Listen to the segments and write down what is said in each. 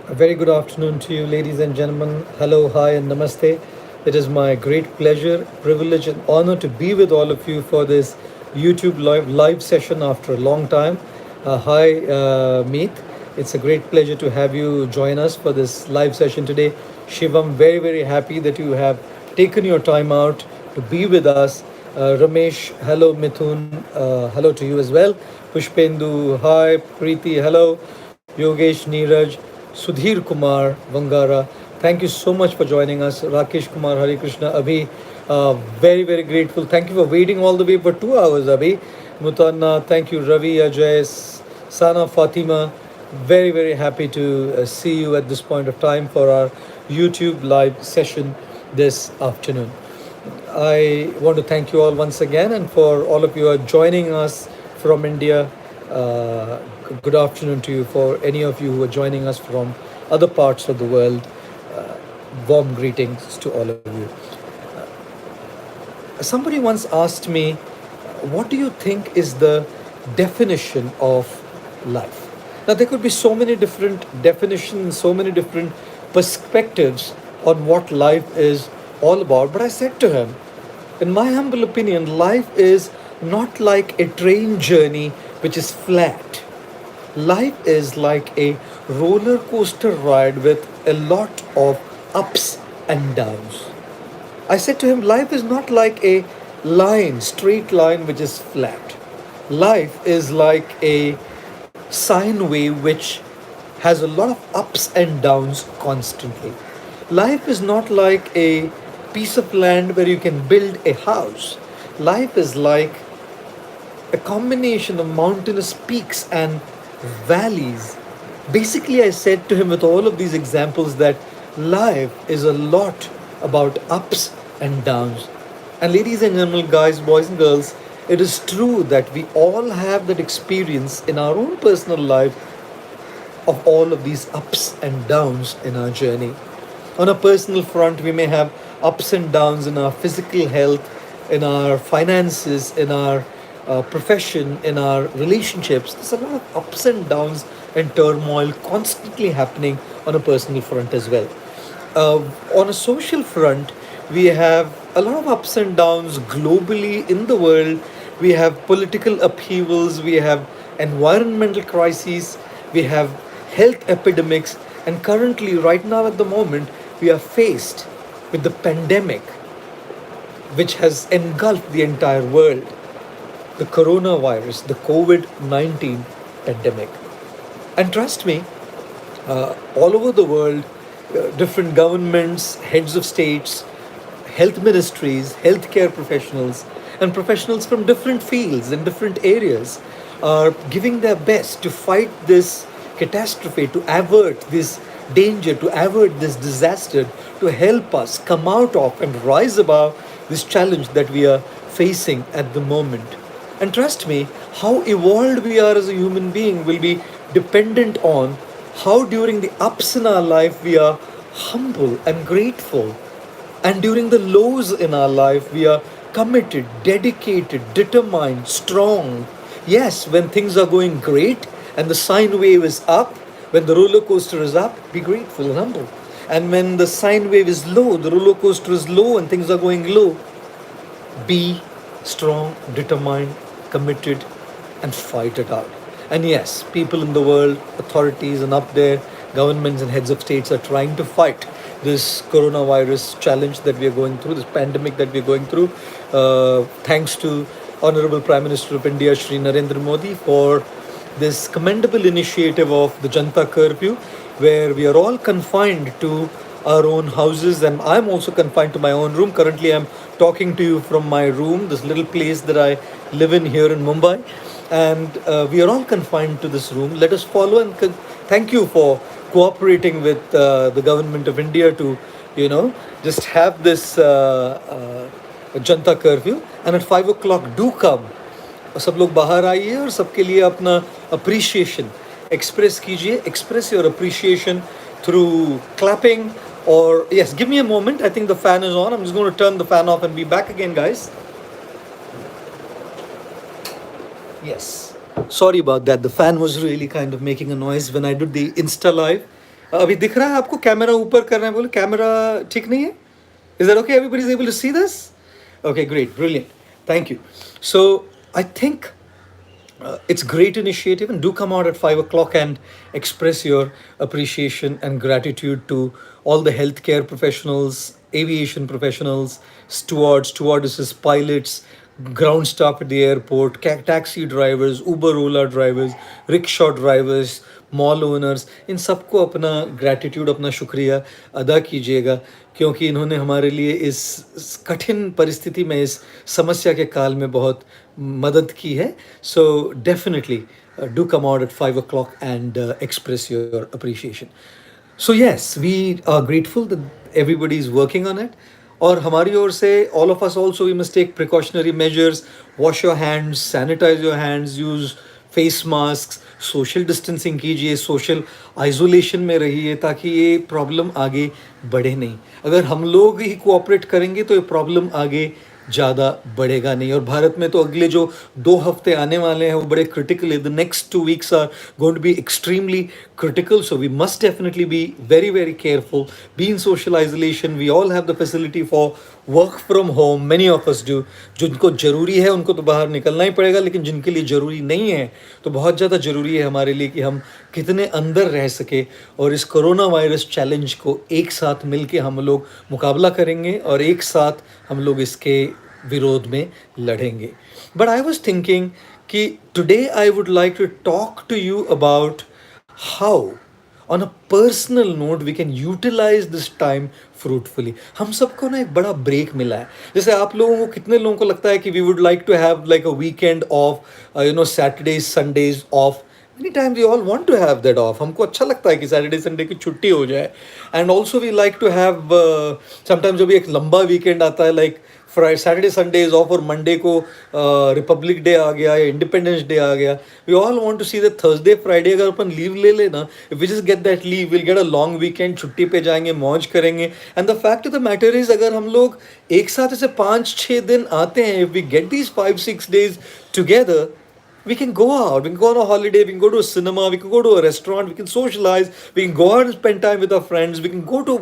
A very good afternoon to you, ladies and gentlemen. Hello, hi, and namaste. It is my great pleasure, privilege, and honor to be with all of you for this YouTube live session after a long time. Hi, Meet. It's a great pleasure to have you join us for this live session today. Shiv, I'm very, very happy that you have taken your time out to be with us. Ramesh, hello, Mithun, hello to you as well. Pushpendu, hi, Preeti, hello. Yogesh, Neeraj, Sudhir Kumar, Vangara. Thank you so much for joining us. Rakesh Kumar, Hari Krishna, Abhi. Very, very grateful. Thank you for waiting all the way for 2 hours, Abhi. Mutanna, thank you. Ravi, Ajay, Sana, Fatima. Very, very happy to see you at this point of time for our YouTube live session this afternoon. I want to thank you all once again, and for all of you who are joining us from India. Good afternoon to you. For any of you who are joining us from other parts of the world, warm greetings to all of you. Somebody once asked me, what do you think is the definition of life? Now, there could be so many different definitions, so many different perspectives on what life is all about. But I said to him, in my humble opinion, life is not like a train journey which is flat. Life is like a roller coaster ride with a lot of ups and downs. I said to him, life is not like a line, straight line which is flat. Life is like a sine wave which has a lot of ups and downs constantly. Life is not like a piece of land where you can build a house. Life is like a combination of mountainous peaks and valleys. Basically, I said to him with all of these examples that life is a lot about ups and downs. And ladies and gentlemen, guys, boys and girls, it is true that we all have that experience in our own personal life of all of these ups and downs in our journey. On a personal front, we may have ups and downs in our physical health, in our finances, in our profession, in our relationships. There's a lot of ups and downs and turmoil constantly happening on a personal front as well. On a social front, we have a lot of ups and downs globally in the world. We have political upheavals, we have environmental crises, we have health epidemics, and currently, right now at the moment, we are faced with the pandemic which has engulfed the entire world, the coronavirus, the COVID 19 pandemic. And trust me, all over the world, different governments, heads of states, health ministries, healthcare professionals, and professionals from different fields and different areas are giving their best to fight this catastrophe, to avert this danger, to avert this disaster, to help us come out of and rise above this challenge that we are facing at the moment. And trust me, how evolved we are as a human being will be dependent on how during the ups in our life we are humble and grateful, and during the lows in our life we are committed, dedicated, determined, strong. Yes, when things are going great and the sine wave is up, when the roller coaster is up, be grateful and humble. And when the sine wave is low, the roller coaster is low and things are going low, be strong, determined, committed, and fight it out. And yes, people in the world, authorities, and up there, governments and heads of states are trying to fight this coronavirus challenge that we are going through, this pandemic that we are going through. Thanks to Honorable Prime Minister of India, Shri Narendra Modi, for this commendable initiative of the Janta Curfew, where we are all confined to our own houses, and I'm also confined to my own room. Currently, I'm talking to you from my room, this little place that I live in here in Mumbai, and we are all confined to this room. Let us follow and thank you for cooperating with the government of India to, just have this Janta Curfew. And at 5 o'clock, do come. सब लोग बाहर आइए और सबके लिए अपना appreciation express कीजिए. Express your appreciation through clapping, or yes, give me a moment. I think the fan is on. I'm just going to turn the fan off and be back again, guys. Yes, sorry about that. The fan was really kind of making a noise when I did the Insta live. अभी दिख रहा है आपको? Camera ऊपर कर रहे हैं, बोले कैमरा ठीक नहीं है? Is that okay? Everybody is able to see this? Okay, great, brilliant. Thank you. So I think it's great initiative, and do come out at 5 o'clock and express your appreciation and gratitude to all the healthcare professionals, aviation professionals, stewards, stewardesses, pilots, ground staff at the airport, taxi drivers, Uber Ola drivers, rickshaw drivers, mall owners, इन सबको अपना gratitude, अपना शुक्रिया अदा कीजिएगा, क्योंकि इन्होंने हमारे लिए इस कठिन परिस्थिति में, इस समस्या के काल में बहुत मदद की है. So definitely do come out at 5 o'clock and express your appreciation. So yes, we are grateful that everybody is working on it. और हमारी ओर से all of us also we must take precautionary measures. Wash your hands, sanitise your hands, use face mask, social distancing कीजिए, social isolation में रहिए, ताकि ये problem आगे बढ़े नहीं. अगर हम लोग ही कोऑपरेट करेंगे तो ये प्रॉब्लम आगे ज़्यादा बढ़ेगा नहीं. और भारत में तो अगले जो 2 हफ्ते आने वाले हैं वो बड़े क्रिटिकल है. The next 2 weeks are going to be extremely critical, so we must definitely be very very careful, be in social isolation. We all have the facility for work from home, many of us do. जिनको ज़रूरी है उनको तो बाहर निकलना ही पड़ेगा, लेकिन जिनके लिए ज़रूरी नहीं है तो बहुत ज़्यादा ज़रूरी है हमारे लिए कि हम कितने अंदर रह सके, और इस कोरोना वायरस चैलेंज को एक साथ मिल के हम लोग मुकाबला करेंगे और एक साथ हम लोग इसके विरोध में लड़ेंगे. बट आई वॉज थिंकिंग कि today I would like to talk to you about how on a personal note we can utilize this time fruitfully. हम सबको ना एक बड़ा ब्रेक मिला है. जैसे आप लोगों को, कितने लोगों को लगता है कि we would like to have like a weekend off, Saturdays, Sundays off. Many times we all want to have that off. हमको अच्छा लगता है कि सैटरडे संडे की छुट्टी हो जाए. And also we like to have sometimes जब एक लंबा वीकेंड आता है, like Friday Saturday Sunday is off और मंडे को रिपब्लिक डे आ गया या इंडिपेंडेंस डे आ गया, we all want to see that Thursday Friday अगर अपन लीव ले लेना, if we just get that leave, will get a long weekend, छुट्टी पे जाएंगे, मौज करेंगे. And the fact of the matter is, अगर हम लोग एक साथ ऐसे 5-6 दिन आते हैं, if we get these 5-6 days together, we can go out, we can go on a holiday, we can go to a cinema, we can go to a restaurant, we can socialize, we can go out and spend time with our friends, we can go to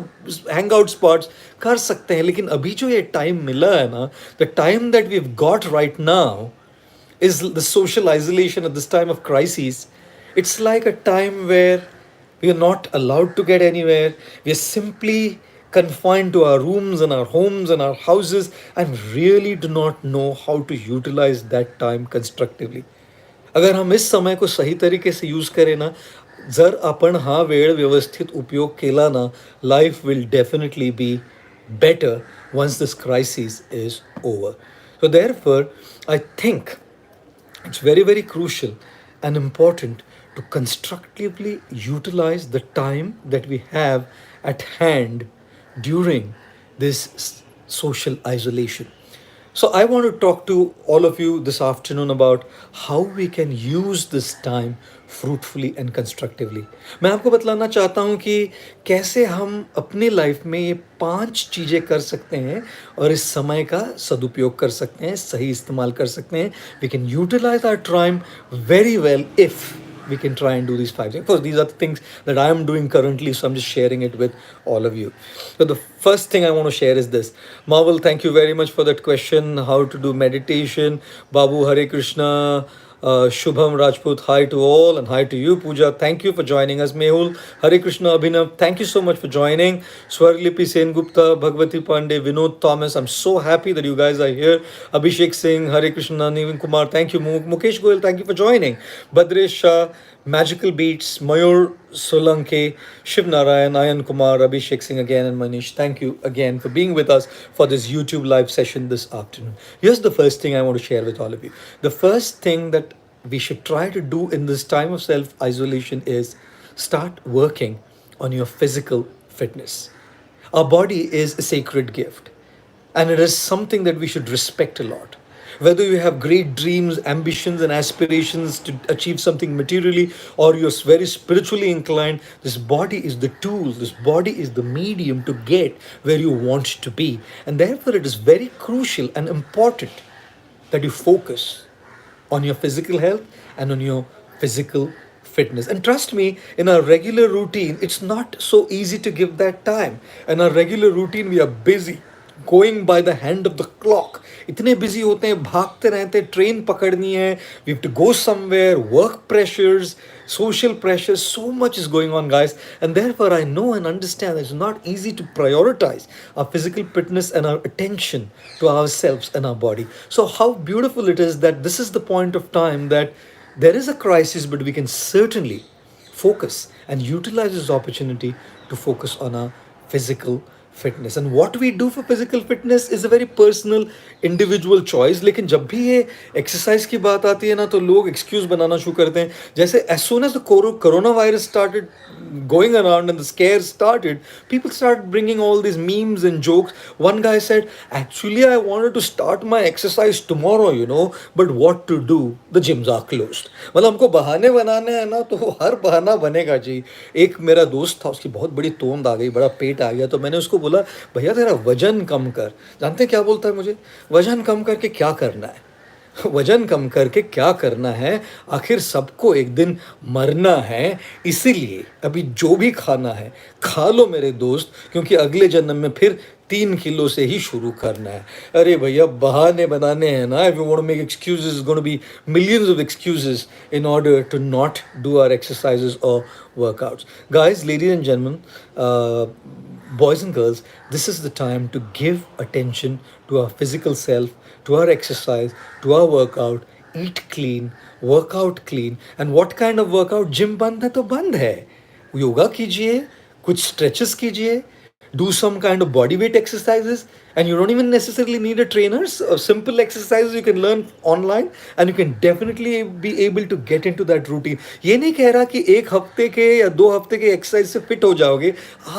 hangout spots. कर सकते हैं. लेकिन अभी जो ये time मिला है ना, the time that we've got right now is the social isolation at this time of crisis. It's like a time where we are not allowed to get anywhere. We are simply confined to our rooms and our homes and our houses, and really do not know how to utilize that time constructively. अगर हम इस समय को सही तरीके से use करें ना, जर आपण हा वेळ व्यवस्थित उपयोग केला ना, life will definitely be better once this crisis is over. So therefore, I think it's very very crucial and important to constructively utilize the time that we have at hand during this social isolation. So I want to talk to all of you this afternoon about how we can use this time fruitfully and constructively. मैं आपको बतलाना चाहता हूँ कि कैसे हम अपनी life में ये 5 चीज़ें कर सकते हैं और इस समय का सदुपयोग कर सकते हैं, सही इस्तेमाल कर सकते हैं. We can utilize our time very well if we can try and do these 5 things. Of course, these are the things that I am doing currently, so I'm just sharing it with all of you. So the first thing I want to share is this. Marvel, thank you very much for that question. How to do meditation. Babu, Hare Krishna. Shubham Rajput, hi to all, and hi to you, Pooja. Thank you for joining us. Mehul, Hare Krishna, Abhinav, thank you so much for joining. Swarlipi Sen Gupta, Bhagwati Pandey, Vinod Thomas, I'm so happy that you guys are here. Abhishek Singh, Hare Krishna, Nivin Kumar, thank you. Mukesh Goyal, thank you for joining. Badresh Shah, Magical Beats, Mayur Solanke, Shiv Narayan, Ayan Kumar, Abhishek Singh again, and Manish. Thank you again for being with us for this YouTube live session this afternoon. Here's the first thing I want to share with all of you. The first thing that we should try to do in this time of self-isolation is start working on your physical fitness. Our body is a sacred gift, and it is something that we should respect a lot. Whether you have great dreams, ambitions, and aspirations to achieve something materially, or you're very spiritually inclined, this body is the tool, this body is the medium to get where you want to be. And therefore, it is very crucial and important that you focus on your physical health and on your physical fitness. And trust me, in our regular routine, it's not so easy to give that time. In our regular routine, we are busy going by the hand of the clock. इतने busy होते हैं, भागते रहते हैं, train पकड़नी है, we have to go somewhere, work pressures, social pressure, so much is going on, guys. And therefore I know and understand it's not easy to prioritize our physical fitness and our attention to ourselves and our body. So how beautiful it is that this is the point of time that there is a crisis, but we can certainly focus and utilize this opportunity to focus on our physical fitness. And what we do for physical fitness is a very personal individual choice. लेकिन जब भी ये exercise की बात आती है ना, तो लोग एक्सक्यूज बनाना शुरू करते हैं. जैसे as soon as the coronavirus started going around and the scare started, people started bringing all these memes and jokes. One guy said, actually I wanted to start my exercise tomorrow, but what to do, the gyms are closed. मतलब हमको बहाने बनाने हैं ना, तो हर बहाना बनेगा जी. एक मेरा दोस्त था, उसकी बहुत बड़ी तोंद आ गई, बड़ा पेट आ गया, तो मैंने उसको बोला, भैया तेरा वजन कम कर. जानते हैं क्या बोलता है मुझे? वजन कम करके क्या करना है? वजन कम करके क्या करना है? आखिर सबको एक दिन मरना है, इसीलिए अभी जो भी खाना है खा लो मेरे दोस्त, क्योंकि अगले जन्म में फिर 3 किलो से ही शुरू करना है. अरे भैया, बहाने बनाने हैं ना. If you want to make excuses, it's going to be millions of excuses in order to not do our exercises or workouts. Guys, ladies and gentlemen, boys and girls, this is the time to give attention to our physical self, to our exercise, to our workout. Eat clean, work out clean. And what kind of workout? Gym बंद है तो बंद है. योगा कीजिए, कुछ stretches कीजिए, do some kind of body weight exercises, and you don't even necessarily need a trainer. So simple exercises you can learn online, and you can definitely be able to get into that routine. ये नहीं कह रहा कि 1 हफ्ते के या 2 हफ्ते के एक्सरसाइज से फिट हो जाओगे,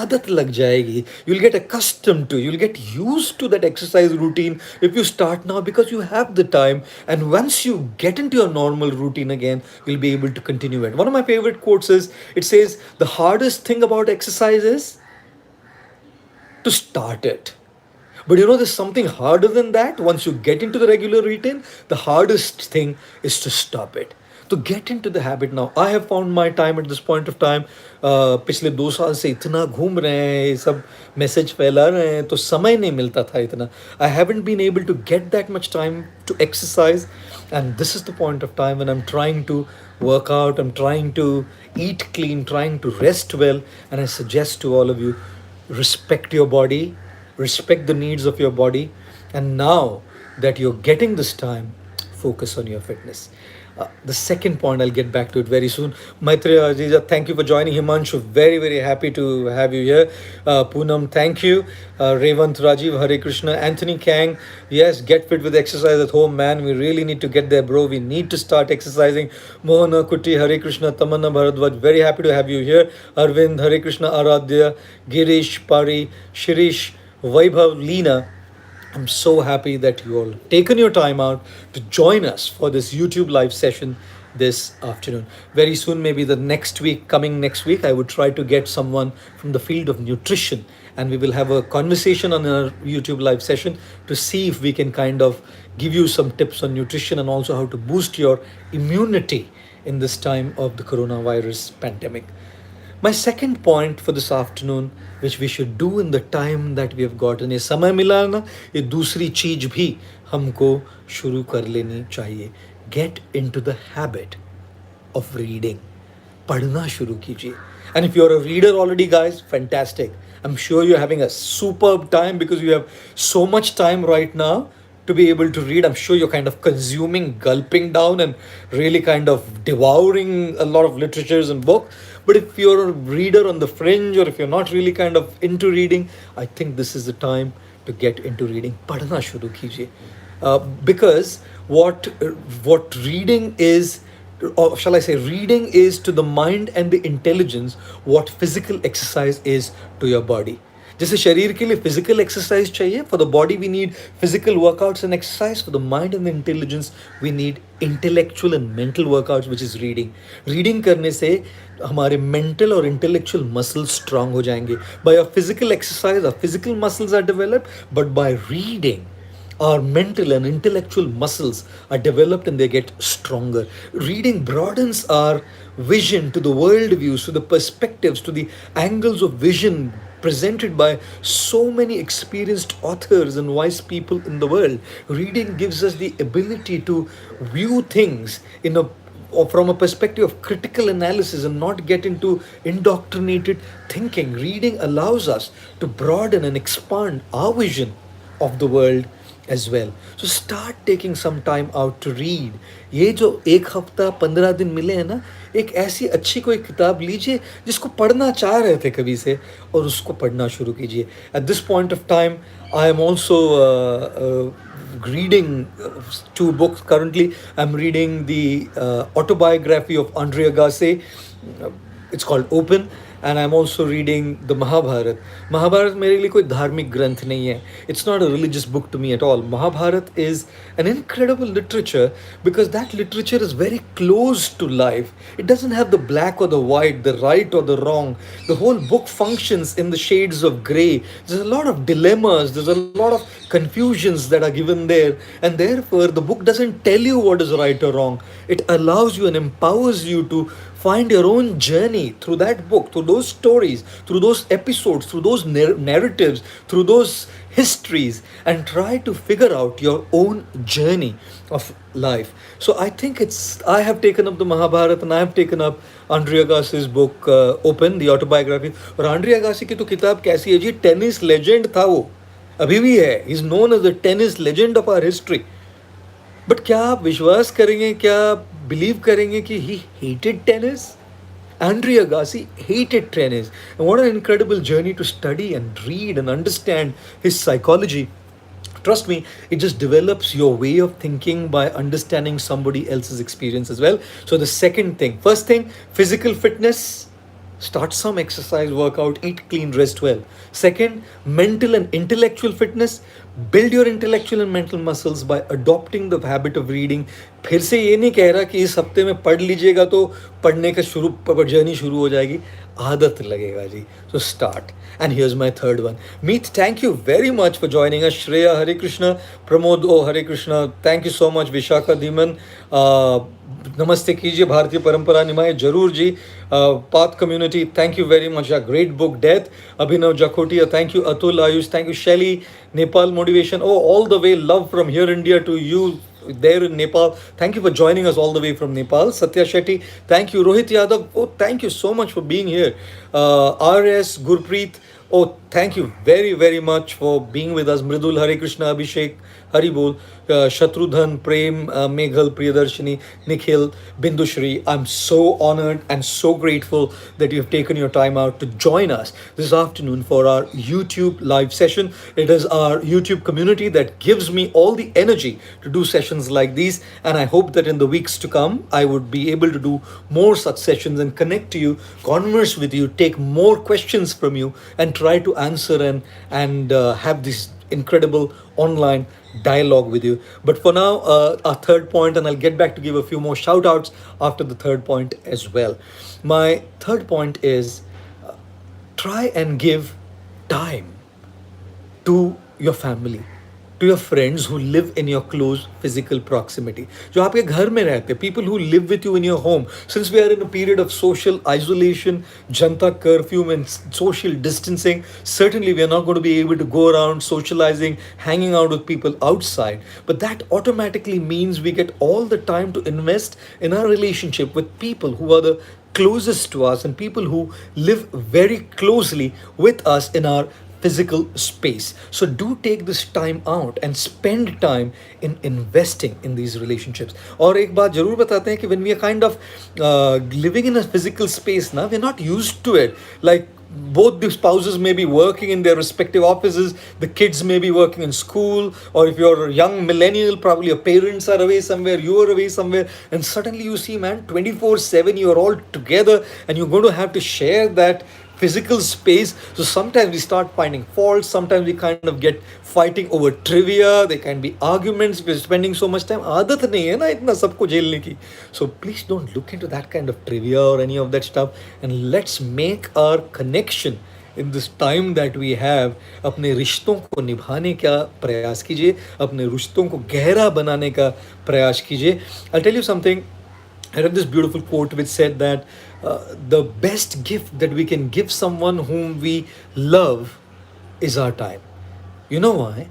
आदत लग जाएगी. You'll get accustomed to, you'll get used to that exercise routine if you start now, because you have the time. And once you get into your normal routine again, you'll be able to continue it. One of my favorite quotes is, it says, the hardest thing about exercise is to start it. But there's something harder than that. Once you get into the regular routine, the hardest thing is to stop it. To get into the habit now. I have found my time at this point of time. पिछले 2 साल से इतना घूम रहे हैं, ये सब message फैला रहे हैं, तो समय नहीं मिलता था इतना. I haven't been able to get that much time to exercise, and this is the point of time when I'm trying to work out, I'm trying to eat clean, trying to rest well, and I suggest to all of you, respect your body, respect the needs of your body, and now that you're getting this time, focus on your fitness. The second point, I'll get back to it very soon. Maitreya Aziza, thank you for joining. Himanshu, very, very happy to have you here. Poonam, thank you. Revant Rajiv, Hare Krishna. Anthony Kang, yes, get fit with exercise at home, man. We really need to get there, bro. We need to start exercising. Mohana Kuti, Hare Krishna. Tamanna Bharadwaj, very happy to have you here. Arvind, Hare Krishna. Aradhya, Girish, Pari, Shirish, Vaibhav, Leena. I'm so happy that you all taken your time out to join us for this YouTube live session this afternoon. Very soon, maybe the next week, coming next week, I would try to get someone from the field of nutrition, and we will have a conversation on our YouTube live session to see if we can kind of give you some tips on nutrition and also how to boost your immunity in this time of the coronavirus pandemic. My second point for this afternoon, which we should do in the time that we have gotten, ये समय मिला ना, ये दूसरी चीज भी हमको शुरू कर लेनी चाहिए. Get into the habit of reading. पढ़ना शुरू कीजिए. And if you're a reader already, guys, fantastic. I'm sure you're having a superb time because you have so much time right now to be able to read. I'm sure you're kind of consuming, gulping down, and really kind of devouring a lot of literatures and books. But if you're a reader on the fringe, or if you're not really kind of into reading, I think this is the time to get into reading. पढ़ना शुरू कीजिए. Because what reading is, or shall I say, reading is to the mind and the intelligence what physical exercise is to your body. जैसे शरीर के लिए physical exercise चाहिए, for the body we need physical workouts and exercise, for the mind and intelligence we need intellectual and mental workouts, which is reading. Reading करने से हमारे mental और intellectual muscles strong हो जाएंगे. By a physical exercise our physical muscles are developed, but by reading our mental and intellectual muscles are developed and they get stronger. Reading broadens our vision, to the world views, to the perspectives, to the angles of vision presented by so many experienced authors and wise people in the world. Reading gives us the ability to view things in a or from a perspective of critical analysis and not get into indoctrinated thinking. Reading allows us to broaden and expand our vision of the world as well. So start taking some time out to read. ये जो एक हफ्ता 15 दिन मिले हैं ना, एक ऐसी अच्छी कोई किताब लीजिए जिसको पढ़ना चाह रहे थे कभी से, और उसको पढ़ना शुरू कीजिए. At this point of time, I am also reading two books. Currently, I'm reading the autobiography of Andrea Gasse. It's called Open. And I'm also reading the Mahabharat. Mahabharat मेरे लिए कोई धार्मिक ग्रंथ नहीं है. It's not a religious book to me at all. Mahabharat is an incredible literature because that literature is very close to life. It doesn't have the black or the white, the right or the wrong. The whole book functions in the shades of grey. There's a lot of dilemmas, there's a lot of confusions that are given there, and therefore the book doesn't tell you what is right or wrong. It allows you and empowers you to find your own journey through that book, through those stories, through those episodes, through those narratives, through those histories, and try to figure out your own journey of life. So I think I have taken up the Mahabharata and I have taken up Andrea Gassi's book, Open, the autobiography. और Andrea Gassi की तो किताब कैसी है जी, tennis legend था वो, अभी भी है. He's known as the tennis legend of our history. But क्या आप विश्वास करेंगे, क्या आप बिलीव करेंगे कि he hated tennis? Andrea Gassi hated tennis. And what an incredible journey to study and read and understand his psychology. Trust me, it just develops your way of thinking by understanding somebody else's experience as well. So the second thing, first thing, physical fitness. Start some exercise, workout, eat clean, rest well. Second, mental and intellectual fitness. Build your intellectual and mental muscles by adopting the habit of reading. फिर से ये नहीं कह रहा कि इस हफ्ते में पढ़ लीजिएगा तो पढ़ने का जर्नी शुरू हो जाएगी. आदत लगेगा जी. So start. And here's my third one. Meet, thank you very much for joining us. Shreya, Hare Krishna. Pramod, oh Hare Krishna. Thank you so much. Vishaka Dhiman. नमस्ते कीजिए, भारतीय परंपरा निभाए जरूर जी. Path community, thank you very much. A great book, death. Abhinav Jakhotia, thank you. Atul Ayush, thank you. Shaili, Nepal motivation, oh all the way love from here India to you there in Nepal. Thank you for joining us all the way from Nepal. Satya Shetty, thank you. Rohit Yadav, oh thank you so much for being here. RS Gurpreet, oh thank you very very much for being with us. Mridul, Hare Krishna. Abhishek, Haribol, Shatrudhan, Prem, Meghal, Priyadarshini, Nikhil, Bindushri. I'm so honored and so grateful that you have taken your time out to join us this afternoon for our YouTube live session. It is our YouTube community that gives me all the energy to do sessions like these, and I hope that in the weeks to come, I would be able to do more such sessions and connect to you, converse with you, take more questions from you, and try to answer and have this incredible online dialogue with you. But for now, our third point, and I'll get back to give a few more shout outs after the third point as well. My third point is try and give time to your family, to your friends who live in your close physical proximity. जो आपके घर में रहते, people who live with you in your home. Since we are in a period of social isolation, Janata curfew and social distancing, certainly we are not going to be able to go around socializing, hanging out with people outside. But that automatically means we get all the time to invest in our relationship with people who are the closest to us and people who live very closely with us in our physical space. So do take this time out and spend time in investing in these relationships. और एक बात जरूर बताते हैं कि when we are kind of living in a physical space now, we're not used to it. Like both the spouses may be working in their respective offices, the kids may be working in school, or if you're a young millennial, probably your parents are away somewhere, you are away somewhere, and suddenly you see, man, 24/7 you're all together and you're going to have to share that physical space. So sometimes we start finding faults, sometimes we kind of get fighting over trivia, there can be arguments, we're spending so much time. आदत नहीं है ना इतना सबको झेलने की. So please don't look into that kind of trivia or any of that stuff, and let's make our connection in this time that we have. अपने रिश्तों को निभाने का प्रयास कीजिए, अपने रिश्तों को गहरा बनाने का प्रयास कीजिए. I'll tell you something. I read this beautiful quote which said that the best gift that we can give someone whom we love is our time. You know why?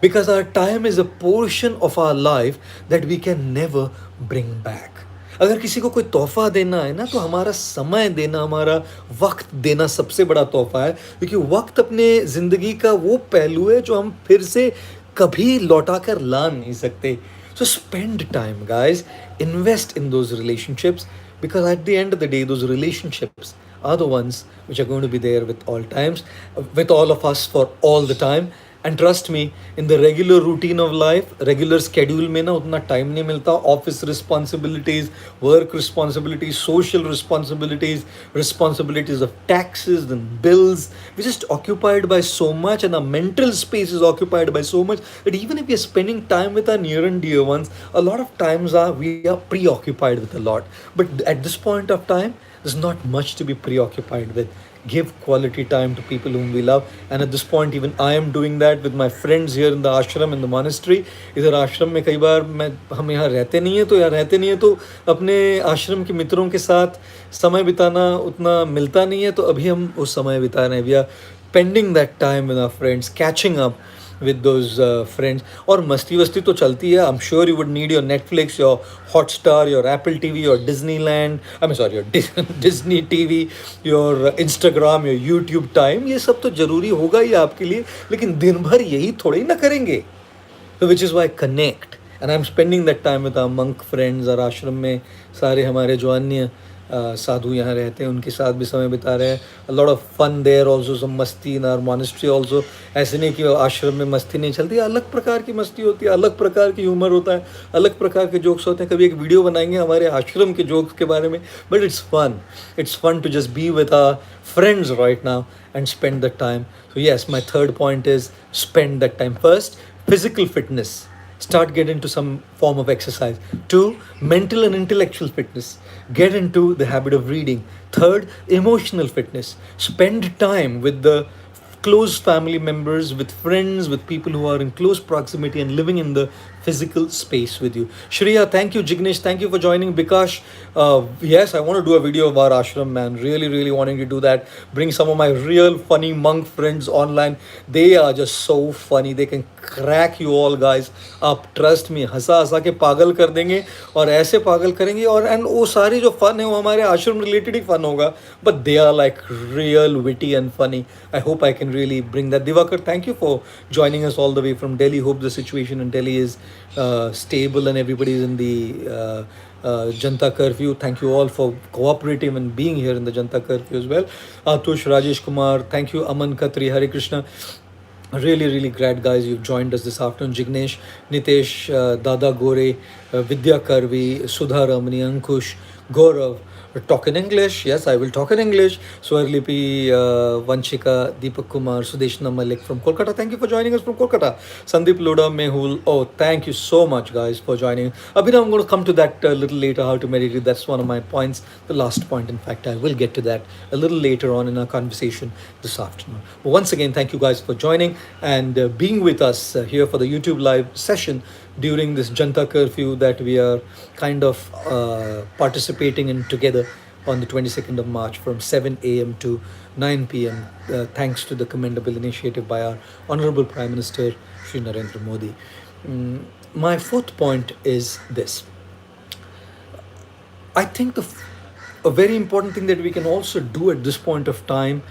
Because our time is a portion of our life that we can never bring back. अगर किसी को कोई तोहफा देना है ना, तो हमारा समय देना, हमारा वक्त देना सबसे बड़ा तोहफा है, क्योंकि वक्त अपने ज़िंदगी का वो पहलू है जो हम फिर से कभी लौटा कर ला नहीं सकते. So spend time, guys. Invest in those relationships, because at the end of the day, those relationships are the ones which are going to be there with all times, with all of us for all the time. And trust me, in the regular routine of life, regular schedule में ना उतना time नहीं मिलता. Office responsibilities, work responsibilities, social responsibilities, responsibilities of taxes and bills. We're just occupied by so much, and our mental space is occupied by so much, that even if we're spending time with our near and dear ones, a lot of times we are preoccupied with a lot. But at this point of time, there's not much to be preoccupied with. Give quality time to people whom we love. And at this point, even I am doing that with my friends here in the ashram, in the monastery. इधर आश्रम में कई बार हम यहाँ रहते नहीं है, तो यहाँ रहते नहीं है तो अपने आश्रम के मित्रों के साथ समय बिताना उतना मिलता नहीं है, तो अभी हम उस समय बिता रहे हैं. We are spending that time with our friends, catching up with those friends. और मस्ती वस्ती तो चलती है. I'm sure you would need your Netflix, your Hotstar, your Apple TV, your Disneyland, I'm sorry, your Disney TV, your Instagram, your YouTube time. ये सब तो ज़रूरी होगा ही आपके लिए, लेकिन दिन भर यही थोड़ी ना करेंगे. So which is why connect. And I'm spending that time with our monk friends. और आश्रम में सारे हमारे जो अन्य साधु यहाँ रहते हैं उनके साथ भी समय बिता रहे हैं. A lot of fun there also, some मस्ती in our monastery also. ऐसे नहीं कि आश्रम में मस्ती नहीं चलती, अलग प्रकार की मस्ती होती है, अलग प्रकार की ह्यूमर होता है, अलग प्रकार के जोक्स होते हैं. कभी एक वीडियो बनाएंगे हमारे आश्रम के जोक्स के बारे में. But it's fun to just be with our friends right now and spend the time. So yes, my third point is spend that time. First, physical fitness. Start get into some form of exercise. 2, mental and intellectual fitness. Get into the habit of reading. 3rd, emotional fitness. Spend time with the close family members, with friends, with people who are in close proximity and living in the physical space with you. Shreya, thank you. Jignesh, thank you for joining. Bikash, yes, I want to do a video of our ashram, man. Really, really wanting to do that. Bring some of my real funny monk friends online. They are just so funny. They can crack you all guys up. Trust me, हंसा हंसा के पागल कर देंगे, और ऐसे पागल करेंगे. और and वो सारे जो फन है वो हमारे आश्रम रिलेटेड ही फन होगा, but they are like real witty and funny. I hope I can really bring that. Divakar, thank you for joining us all the way from Delhi. Hope the situation in Delhi is stable and everybody is in the Janta curfew. Thank you all for cooperating and being here in the Janta curfew as well. Atush, Rajesh Kumar, thank you. Aman Khatri, Hare Krishna. Really, really glad, guys, you've joined us this afternoon. Jignesh, Nitesh, Dada Gore, Vidya Karvi, Sudha Ramani, Ankush, Gaurav. Talk in English. Yes, I will talk in English. Swarlipi, Vanshika, Deepak Kumar, Sudeshna Malik from Kolkata. Thank you for joining us from Kolkata. Sandeep Loda, Mehul. Oh, thank you so much, guys, for joining. Abhinav, I'm going to come to that a little later, how to meditate. That's one of my points. The last point, in fact, I will get to that a little later on in our conversation this afternoon. But once again, thank you guys for joining and being with us here for the YouTube live session during this Janta curfew that we are kind of participating in together on the 22nd of March from 7 a.m. to 9 p.m. Thanks to the commendable initiative by our Honorable Prime Minister Shri Narendra Modi. My fourth point is this. I think a very important thing that we can also do at this point of time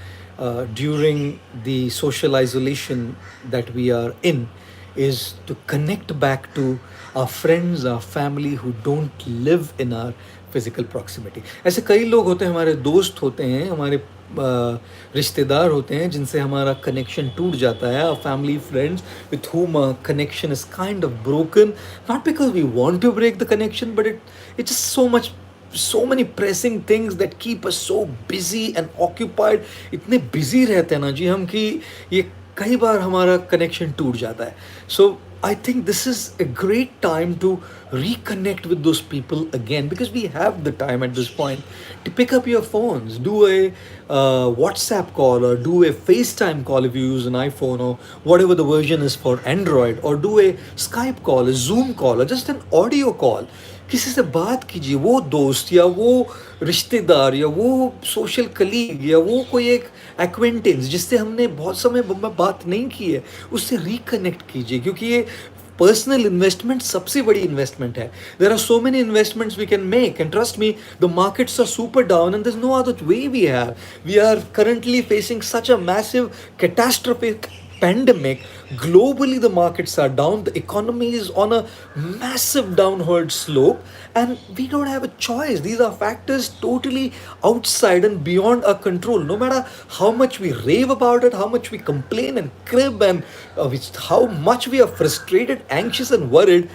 during the social isolation that we are in is to connect back to our friends, our family who don't live in our physical proximity. ऐसे कई लोग होते हैं, हमारे दोस्त होते हैं, हमारे रिश्तेदार होते हैं जिनसे हमारा कनेक्शन टूट जाता है. Our family, friends with whom our connection is kind of broken, not because we want to break the connection, but it's just so many pressing things that keep us so busy and occupied. इतने busy रहते हैं ना जी हम कि ये कई बार हमारा connection टूट जाता है. So I think this is a great time to reconnect with those people again, because we have the time at this point to pick up your phones, do a WhatsApp call, or do a FaceTime call if you use an iPhone, or whatever the version is for Android, or do a Skype call, a Zoom call, or just an audio call. किसी से बात कीजिए, वो दोस्त या वो रिश्तेदार या वो सोशल कलीग या वो कोई एक एक्वेंटेंस जिससे हमने बहुत समय बात नहीं की है, उससे रिकनेक्ट कीजिए, क्योंकि ये पर्सनल इन्वेस्टमेंट सबसे बड़ी इन्वेस्टमेंट है. There are so many investments we can make and trust me the markets are super down and there is no other way we are currently facing such a massive catastrophic pandemic. Globally the markets are down, the economy is on a massive downward slope, and we don't have a choice. These are factors totally outside and beyond our control. No matter how much we rave about it, how much we complain and crib, and how much we are frustrated, anxious and worried,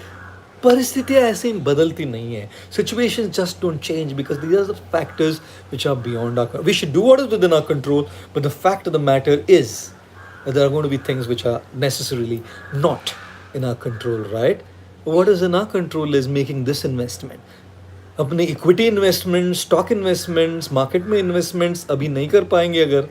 परिस्थितियाँ ऐसे ही बदलती नहीं है. Situations just don't change because these are the factors which are beyond our control. We should do what is within our control, but the fact of the matter is that there are going to be things which are necessarily not in our control, right? What is in our control is making this investment. अपने equity investment, stock investments, market में investments अभी नहीं कर पाएंगे अगर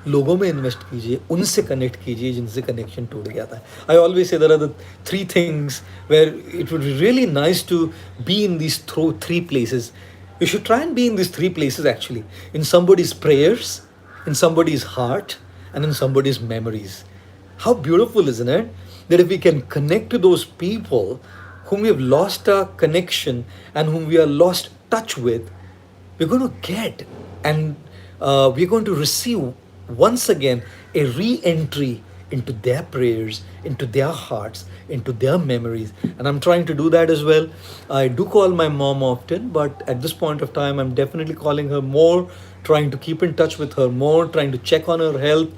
लोगों में invest कीजिए, उनसे कनेक्ट कीजिए जिनसे कनेक्शन टूट गया था. I always say there are the three things where it would be really nice to be in these three places. You should try and be in these three places actually: in somebody's prayers, in somebody's heart, and in somebody's memories. How beautiful, isn't it? That if we can connect to those people whom we have lost our connection and whom we are lost touch with, we're going to get and we're going to receive once again a re-entry into their prayers, into their hearts, into their memories. And I'm trying to do that as well. I do call my mom often, but at this point of time I'm definitely calling her more, trying to keep in touch with her more, trying to check on her health,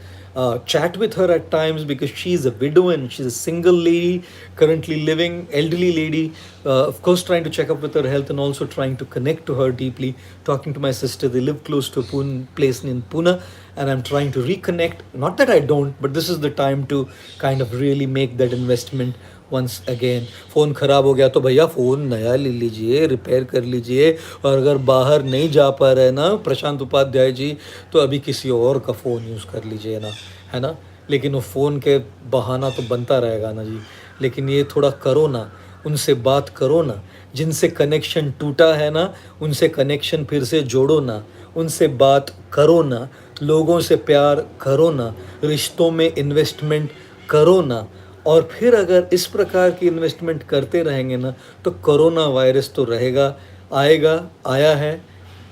chat with her at times, because she's a widow and she's a single lady currently living, elderly lady. Of course, trying to check up with her health and also trying to connect to her deeply. Talking to my sister, they live close to a place in Pune, and I'm trying to reconnect. Not that I don't, but this is the time to kind of really make that investment once again. Phone ख़राब हो गया तो भैया phone नया ले लीजिए, repair कर लीजिए. और अगर बाहर नहीं जा पा रहे ना प्रशांत उपाध्याय जी, तो अभी किसी और का फ़ोन यूज़ कर लीजिए ना, है ना. लेकिन वो फ़ोन के बहाना तो बनता रहेगा ना जी. लेकिन ये थोड़ा करो ना, उनसे बात करो ना, जिनसे कनेक्शन टूटा है ना उनसे कनेक्शन फिर से जोड़ो ना, उनसे बात करो ना, लोगों से प्यार करो ना, रिश्तों में इन्वेस्टमेंट करो ना. और फिर अगर इस प्रकार की इन्वेस्टमेंट करते रहेंगे ना तो कोरोना वायरस तो रहेगा, आएगा, आया है,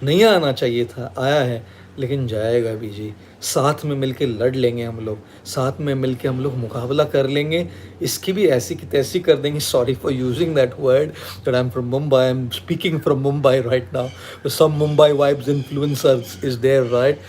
नहीं आना चाहिए था, आया है, लेकिन जाएगा भी जी. साथ में मिलके लड़ लेंगे हम लोग, साथ में मिलके हम लोग मुकाबला कर लेंगे. इसकी भी ऐसी की तैसी कर देंगे. Sorry for using that word, but I am from Mumbai, I am speaking from Mumbai right now. Some Mumbai vibes influencers is there right.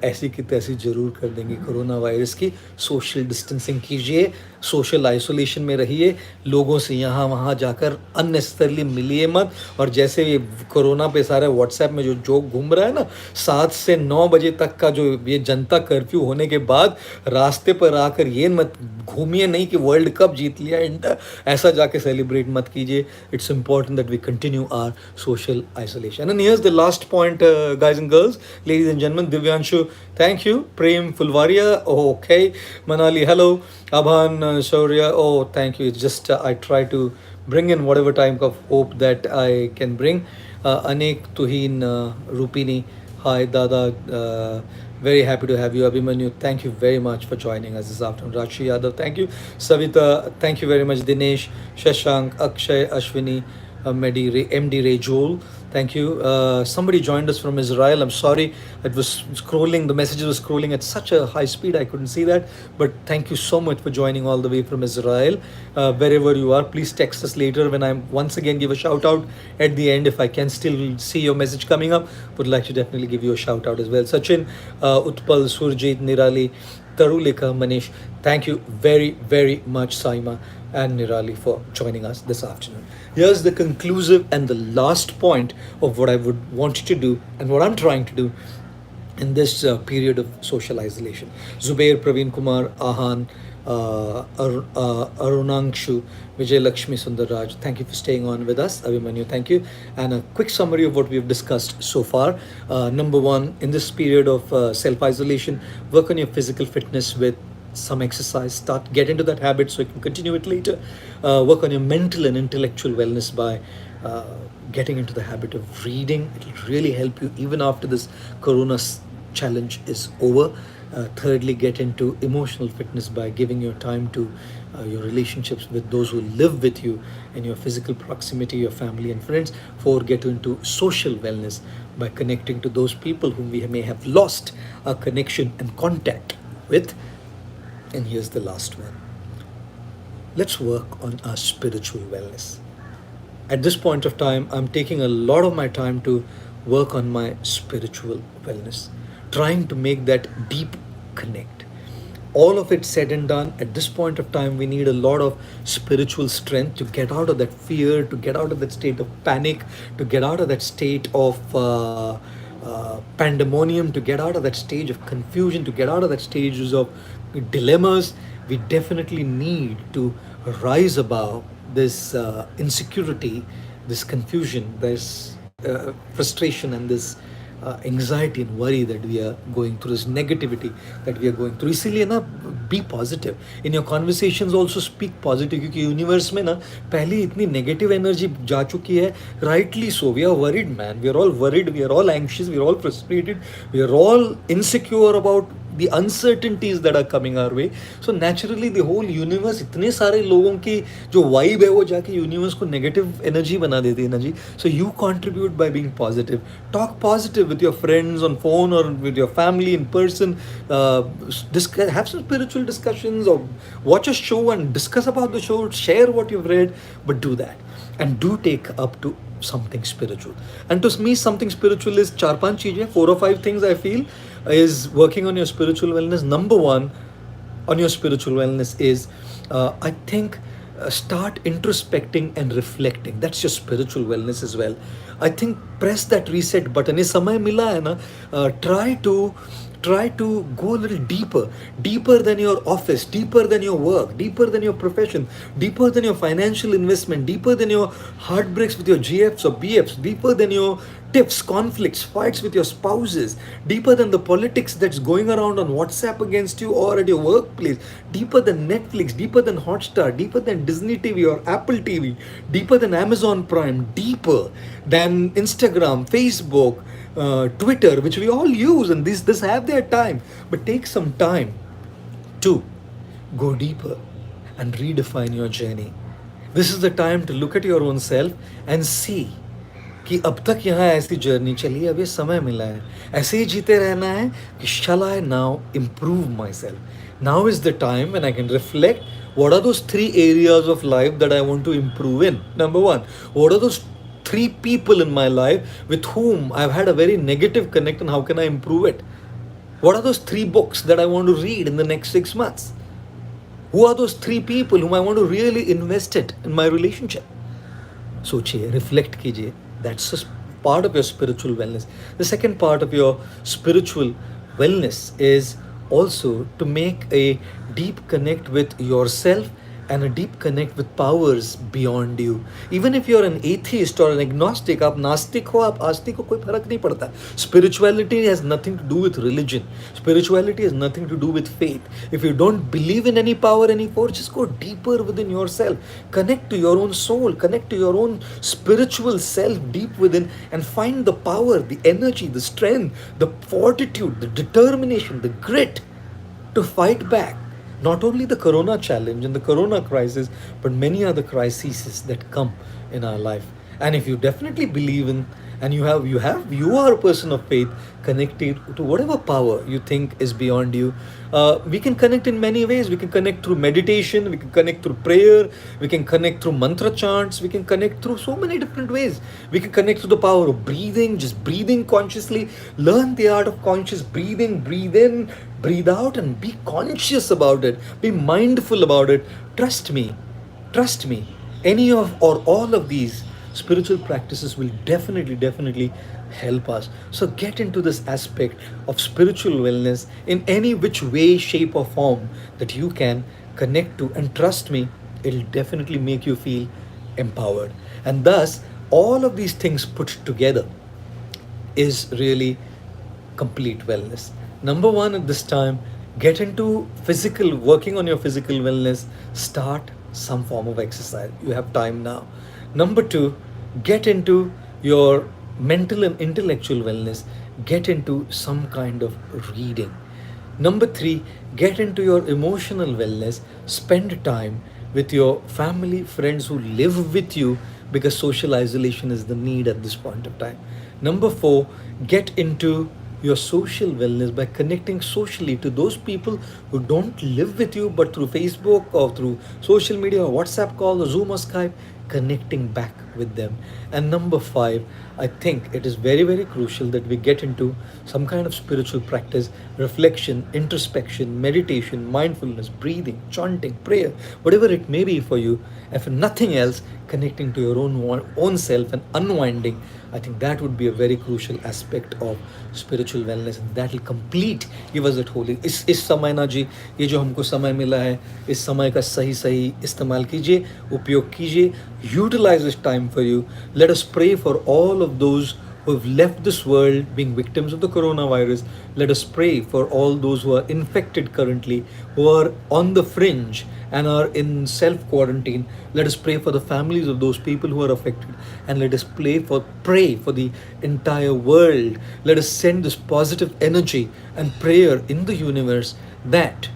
ऐसी की तैसी ज़रूर कर देंगे कोरोना वायरस की. सोशल डिस्टेंसिंग कीजिए, सोशल आइसोलेशन में रहिए, लोगों से यहाँ वहाँ जाकर अननेसेसरली मिलिए मत. और जैसे ये कोरोना पे सारे व्हाट्सएप में जो जोक घूम रहा है ना, 7 से 9 बजे तक का जो ये जनता कर्फ्यू होने के बाद रास्ते पर आकर ये मत घूमिए नहीं कि वर्ल्ड कप जीत लिया इंडिया, ऐसा जाके सेलिब्रेट मत कीजिए. It's important that we continue our social isolation. And here's the last point, guys and girls, ladies and gentleman. Divyanshu, thank you. Prem Fulvaria, oh, okay. Manali, hello. Abhan, Shaurya, oh, thank you. It's just I try to bring in whatever type of hope that I can bring. Anek, Tuhin, Rupini, hi, Dada. Very happy to have you. Abhimanyu, thank you very much for joining us this afternoon. Rashi Yadav, thank you. Savita, thank you very much. Dinesh, Shashank, Akshay, Ashwini, MD Ray Joel, thank you. Somebody joined us from Israel. I'm sorry, it was scrolling, the messages were scrolling at such a high speed I couldn't see that, but thank you so much for joining all the way from Israel. Wherever you are, please text us later when I once again give a shout out at the end. If I can still see your message coming up, would like to definitely give you a shout out as well. Sachin, Utpal, Surjit, Nirali, Tarulika, Manish, thank you very, very much, Saima and Nirali, for joining us this afternoon. Here's the conclusive and the last point of what I would want to do and what I'm trying to do in this period of social isolation. Zubair, Praveen Kumar, Ahan, Arunangshu, Vijay Lakshmi Sundarraj, thank you for staying on with us. Abhimanyu, thank you. And a quick summary of what we have discussed so far. Number one, in this period of self-isolation, work on your physical fitness with some exercise. Get into that habit so you can continue it later. Work on your mental and intellectual wellness by uh, getting into the habit of reading. It'll really help you even after this corona challenge is over. Thirdly, get into emotional fitness by giving your time to your relationships with those who live with you in your physical proximity, your family and friends. Four, get into social wellness by connecting to those people whom we may have lost our connection and contact with. And here's the last one: let's work on our spiritual wellness. At this point of time, I'm taking a lot of my time to work on my spiritual wellness, trying to make that deep connect. All of it said and done, at this point of time, we need a lot of spiritual strength to get out of that fear, to get out of that state of panic, to get out of that state of pandemonium, to get out of that stage of confusion, to get out of that stages of dilemmas. We definitely need to rise above this insecurity, this confusion, this frustration, and this anxiety and worry that we are going through, this negativity that we are going through. इसीलिए ना, be positive in your conversations, also speak positive, क्योंकि universe में ना पहले इतनी negative energy जा चुकी है. Rightly so, we are worried, man. We are all worried, we are all anxious, we are all frustrated, we are all insecure about the uncertainties that are coming our way. So naturally the whole universe, इतने सारे लोगों की जो vibe है वो जाके universe को negative energy बना देती है ना जी. So you contribute by being positive. Talk positive with your friends on phone or with your family in person. Have some spiritual discussions or watch a show and discuss about the show. Share what you've read, but do that. And do take up to something spiritual. And to me, something spiritual is 4-5 चीजें, 4 or 5 things I feel is working on your spiritual wellness. Number one on your spiritual wellness is, I think, start introspecting and reflecting. That's your spiritual wellness as well. I think press that reset button. ये समय मिला है ना, try to go a little deeper than your office, deeper than your work, deeper than your profession, deeper than your financial investment, deeper than your heartbreaks with your GFs or BFs, deeper than your tiffs, conflicts, fights with your spouses, deeper than the politics that's going around on WhatsApp against you or at your workplace, deeper than Netflix, deeper than Hotstar, deeper than Disney TV or Apple TV, deeper than Amazon Prime, deeper than Instagram, Facebook, Twitter, which we all use, and this have their time. But take some time to go deeper and redefine your journey. This is the time to look at your own self and see कि अब तक यहाँ ऐसी journey चली, अब ये समय मिला है ऐसे ही जीते रहना है कि shall I now improve myself? Now is the time when I can reflect what are those 3 areas of life that I want to improve in. Number 1, what are those 3 people in my life with whom I've had a very negative connect, and how can I improve it? What are those 3 books that I want to read in the next 6 months? Who are those 3 people whom I want to really invest it in my relationship? सोचिए, reflect कीजिए. That's a part of your spiritual wellness. The second part of your spiritual wellness is also to make a deep connect with yourself and a deep connect with powers beyond you. Even if you're an atheist or an agnostic, आप नास्तिक हो, आप आस्तिक हो, कोई फर्क नहीं पड़ता. Spirituality has nothing to do with religion. Spirituality has nothing to do with faith. If you don't believe in any power, any force, just go deeper within yourself. Connect to your own soul, connect to your own spiritual self deep within, and find the power, the energy, the strength, the fortitude, the determination, the grit to fight back not only the corona challenge and the corona crisis, but many other crises that come in our life. And if you definitely believe in, and you are a person of faith, connected to whatever power you think is beyond you. We can connect in many ways. We can connect through meditation, we can connect through prayer, we can connect through mantra chants, we can connect through so many different ways. We can connect through the power of breathing, just breathing consciously. Learn the art of conscious breathing. Breathe in, breathe out, and be conscious about it. Be mindful about it. Trust me. Any of or all of these spiritual practices will definitely help us. So get into this aspect of spiritual wellness in any which way, shape, or form that you can connect to, and trust me, it'll definitely make you feel empowered. And thus, all of these things put together is really complete wellness. Number 1 at this time, get into working on your physical wellness. Start some form of exercise. You have time now. Number 2, get into your mental and intellectual wellness, get into some kind of reading. Number three, get into your emotional wellness, spend time with your family, friends who live with you, because social isolation is the need at this point of time. Number four, get into your social wellness by connecting socially to those people who don't live with you but through Facebook or through social media or WhatsApp call or Zoom or Skype, connecting back with them. And number five, I think it is very, very crucial that we get into some kind of spiritual practice, reflection, introspection, meditation, mindfulness, breathing, chanting, prayer, whatever it may be for you. And for nothing else, connecting to your own self and unwinding. I think that would be a very crucial aspect of spiritual wellness, and that will complete, give us that holy. इस समय ना जी, ये जो हमको समय मिला है, इस समय का सही सही इस्तेमाल कीजिए, उपयोग कीजिए. Utilize this time for you. Let us pray for all of those who have left this world being victims of the coronavirus. Let us pray for all those who are infected currently, who are on the fringe and are in self quarantine. Let us pray for the families of those people who are affected, and let us pray for the entire world. Let us send this positive energy and prayer in the universe that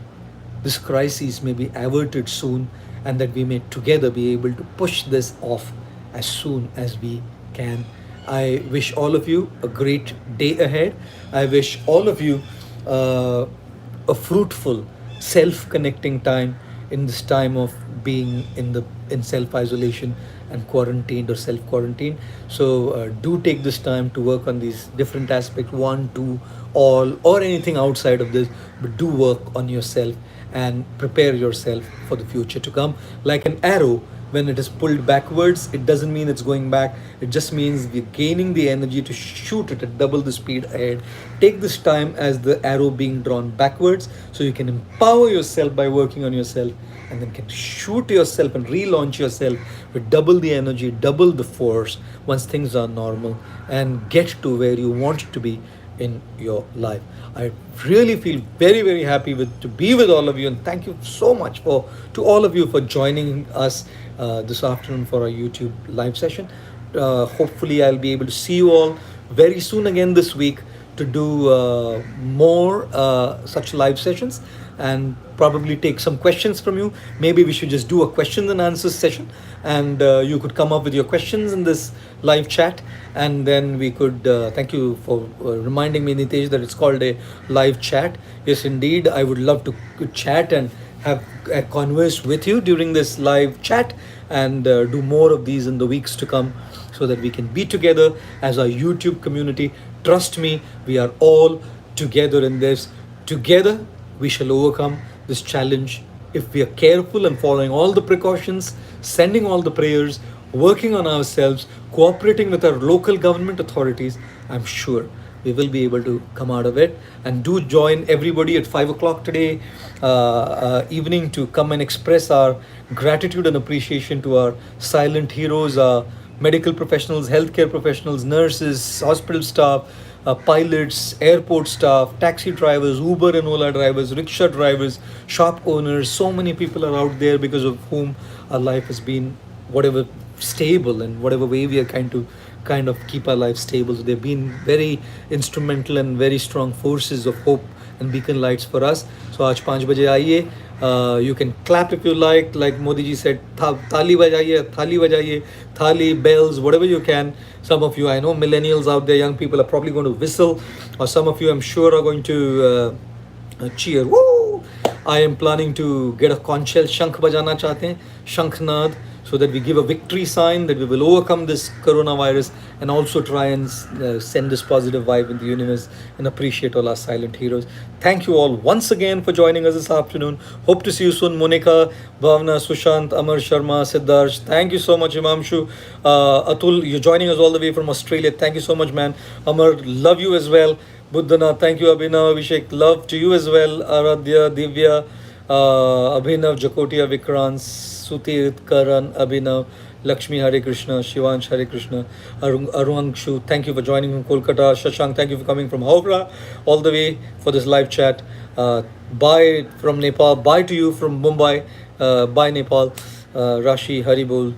this crisis may be averted soon, and that we may together be able to push this off as soon as we can. I wish all of you a great day ahead. I wish all of you a fruitful self-connecting time in this time of being in self-isolation and quarantined or self-quarantine. So do take this time to work on these different aspects, one, two, all, or anything outside of this, but do work on yourself and prepare yourself for the future to come. Like an arrow, when it is pulled backwards, it doesn't mean it's going back. It just means we're gaining the energy to shoot it at double the speed ahead. Take this time as the arrow being drawn backwards, so you can empower yourself by working on yourself, and then can shoot yourself and relaunch yourself with double the energy, double the force once things are normal, and get to where you want to be in your life. I really feel very, very happy to be with all of you, and thank you so much to all of you for joining us this afternoon for our YouTube live session. Hopefully I'll be able to see you all very soon again this week to do more such live sessions, and probably take some questions from you. Maybe we should just do a questions and answers session, and you could come up with your questions in this live chat, and then we could thank you for reminding me, Nitesh, that it's called a live chat. Yes, indeed, I would love to chat and have a converse with you during this live chat, and do more of these in the weeks to come, so that we can be together as our YouTube community. Trust me, we are all together in this. Together we shall overcome this challenge if we are careful and following all the precautions, sending all the prayers, working on ourselves, cooperating with our local government authorities. I'm sure we will be able to come out of it. And do join everybody at 5 o'clock today evening to come and express our gratitude and appreciation to our silent heroes, our medical professionals, healthcare professionals, nurses, hospital staff, pilots, airport staff, taxi drivers, Uber and Ola drivers, rickshaw drivers, shop owners. So many people are out there because of whom our life has been whatever stable, and whatever way we are kind of keep our life stable. So they've been very instrumental and very strong forces of hope and beacon lights for us. So आज 5 बजे आइए. You can clap if you like Modi ji said, thali bajaiye, thali, bells, whatever you can. Some of you, I know millennials out there, young people are probably going to whistle, or some of you I'm sure are going to cheer. Woo! I am planning to get a conch shell, shankh bajana chahte hain, shankhnad, so that we give a victory sign that we will overcome this coronavirus, and also try and send this positive vibe in the universe and appreciate all our silent heroes. Thank you all once again for joining us this afternoon. Hope to see you soon. Monica, Bhavna, Sushant, Amar Sharma, Siddharsh. Thank you so much, Imamshu. Atul, you're joining us all the way from Australia. Thank you so much, man. Amar, love you as well. Buddhana, thank you. Abhinav, Abhishek, love to you as well. Aradhya, Divya, Abhinav, Jakotia, Vikrant, Sutirth, Karan, Abhinav, Lakshmi, Hare Krishna, Shivansh, Hare Krishna, Aruangshu, thank you for joining from Kolkata. Shashank, thank you for coming from Howrah all the way for this live chat. Bye from Nepal. Bye to you from Mumbai. Bye Nepal. Rashi, Haribol.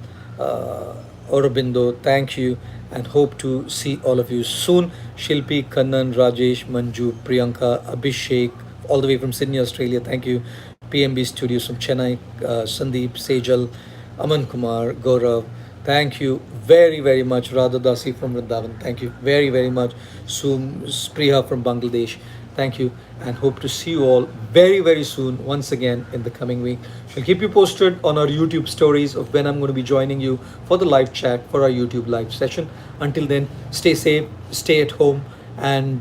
Aurobindo, thank you, and hope to see all of you soon. Shilpi, Kannan, Rajesh, Manju, Priyanka, Abhishek, all the way from Sydney, Australia. Thank you. PMB Studios from Chennai, Sandeep, Sejal, Aman Kumar, Gaurav. Thank you very, very much. Radha Dasi from Vrindavan. Thank you very, very much. Spriha from Bangladesh. Thank you, and hope to see you all very, very soon once again in the coming week. Shall keep you posted on our YouTube stories of when I'm going to be joining you for the live chat for our YouTube live session. Until then, stay safe, stay at home, and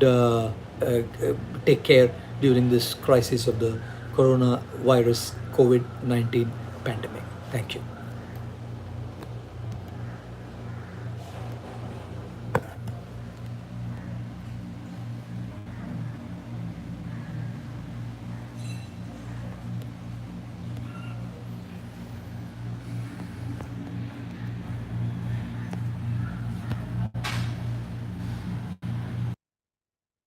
take care during this crisis of the coronavirus COVID 19 pandemic. Thank you.